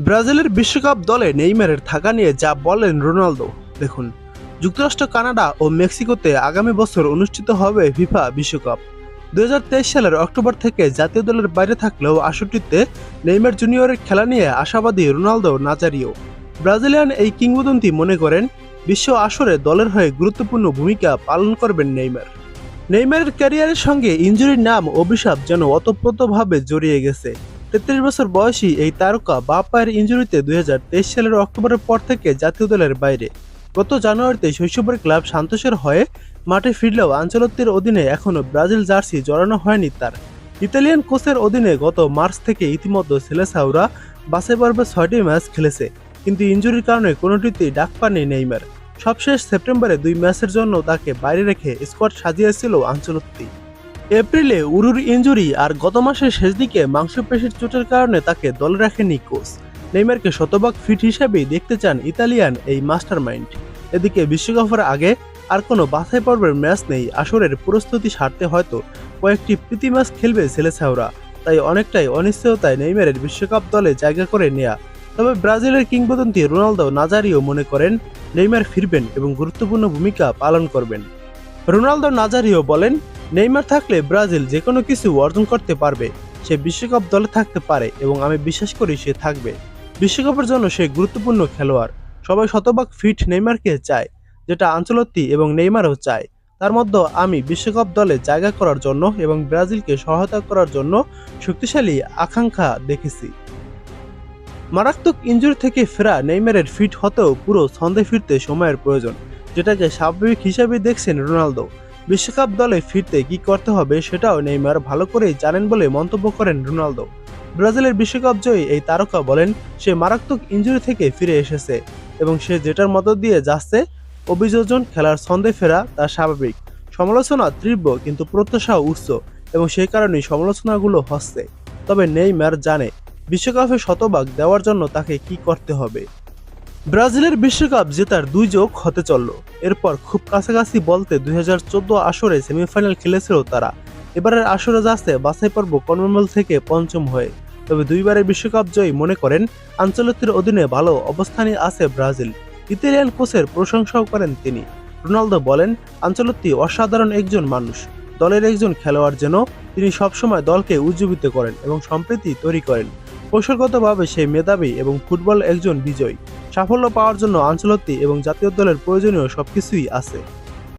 ব্রাজিলের বিশ্বকাপ দলে নেইমারের থাকা নিয়ে যা বলেন রোনালদো। দেখুন, যুক্তরাষ্ট্র, কানাডা ও মেক্সিকোতে আগামী বছর অনুষ্ঠিত হবে ফিফা বিশ্বকাপ। 2023 সালের অক্টোবর থেকে জাতীয় দলের বাইরে থাকলেও 68তে নেইমার জুনিয়রের খেলা নিয়ে আশাবাদী রোনালদো নাজারিও। ব্রাজিলিয়ান এই কিংবদন্তি মনে করেন বিশ্ব আসরে দলের হয়ে গুরুত্বপূর্ণ ভূমিকা পালন করবেন নেইমার। নেইমারের ক্যারিয়ারের সঙ্গে ইনজুরির নাম অভিশাপ যেন ওতপ্রোতভাবে জড়িয়ে গেছে। 33 বছর বয়সী এই তারকা বাঁ পায়ের ইনজুরিতে 2023 সালের অক্টোবরের পর থেকে জাতীয় দলের বাইরে। গত জানুয়ারিতে শৈশবের ক্লাব সান্তোসের হয়ে মাঠে ফিরলেও আনচেলত্তির অধীনে এখনও ব্রাজিল জার্সি জড়ানো হয়নি তার। ইতালিয়ান কোচের অধীনে গত মার্চ থেকে ইতিমধ্যে সেলেসাওরা বাছাই পর্বে 6টি ম্যাচ খেলেছে, কিন্তু ইনজুরির কারণে কোনোটিতেই ডাক পাননি নেইমার। সবশেষ সেপ্টেম্বরে 2 ম্যাচের জন্য তাকে বাইরে রেখে স্কোয়াড সাজিয়েছিল আনচেলত্তি। এপ্রিলে উরুর ইনজুরি আর গত মাসের শেষ দিকে মাংসপেশির চোটের কারণে তাকে দলে রাখেনি কোচ। নেইমারকে শতভাগ ফিট হিসেবেই দেখতে চান ইতালিয়ান এই মাস্টারমাইন্ড। এদিকে বিশ্বকাপের আগে আর কোনো বাছাই পর্বের ম্যাচ নেই, আসরের প্রস্তুতি সারতে হয়তো কয়েকটি প্রীতি ম্যাচ খেলবে সেলেসাওরা। তাই অনেকটাই অনিশ্চয়তায় নেইমারের বিশ্বকাপ দলে জায়গা করে নেয়া। তবে ব্রাজিলের কিংবদন্তি রোনালদো নাজারিও মনে করেন নেইমার ফিরবেন এবং গুরুত্বপূর্ণ ভূমিকা পালন করবেন। রোনালদো নাজারিও বলেন, নেইমার থাকলে ব্রাজিল যে কোনো কিছু অর্জন করতে পারবে। সে বিশ্বকাপ দলে থাকতে পারে এবং আমি বিশ্বাস করি সে থাকবে। বিশ্বকাপের জন্য সে গুরুত্বপূর্ণ খেলোয়াড়। সবাই শতভাগ ফিট নেইমারকে চায়, যেটা আনচেলত্তি এবং নেইমারও চায়। তার মধ্যে আমি বিশ্বকাপ দলে জায়গা করার জন্য এবং ব্রাজিলকে সহায়তা করার জন্য শক্তিশালী আকাঙ্ক্ষা দেখেছি। মারাত্মক ইনজুরি থেকে ফেরা নেইমারের ফিট হতেও পুরো ছন্দে ফিরতে সময়ের প্রয়োজন, যেটাকে স্বাভাবিক হিসাবে দেখছেন রোনালদো। বিশ্বকাপ দলে ফিরতে কি করতে হবে সেটাও নেইমার ভালো করেই জানেন বলে মন্তব্য করেন রোনালদো। ব্রাজিলের বিশ্বকাপ জয়ী এই তারকা বলেন, সে মারাত্মক ইনজুরি থেকে ফিরে এসেছে এবং সে যেটার মধ্য দিয়ে যাচ্ছে, অভিযোজন, খেলার ছন্দে ফেরা, তা স্বাভাবিক। সমালোচনা তীব্র কিন্তু প্রত্যাশাও উচ্চ এবং সেই কারণেই সমালোচনাগুলো হচ্ছে। তবে নেইমার জানে বিশ্বকাপে শতভাগ দেওয়ার জন্য তাকে কি করতে হবে। ব্রাজিলের বিশ্বকাপ জেতার 2 যোগ হতে চলল। এরপর খুব কাছাকাছি বলতে 2014 আসরে সেমিফাইনাল খেলেছিল তারা। এবারের আসরে যাচ্ছে বাছাই পর্ব কনমেবল থেকে 5ম হয়ে। তবে দুইবারের বিশ্বকাপ জয়ী মনে করেন আনচেলত্তির অধীনে ভালো অবস্থানে আছে ব্রাজিল। ইতালিয়ান কোচের প্রশংসাও করেন তিনি। রোনালদো বলেন, আনচেলত্তি অসাধারণ একজন মানুষ, দলের একজন খেলোয়াড় যেন। তিনি সবসময় দলকে উজ্জীবিত করেন এবং সম্প্রীতি তৈরি করেন। কৌশলগতভাবে সে মেধাবী এবং ফুটবল একজন বিজয়ী। সাফল্য পাওয়ার জন্য আনচেলত্তি এবং জাতীয় দলের প্রয়োজনীয় সবকিছুই আছে।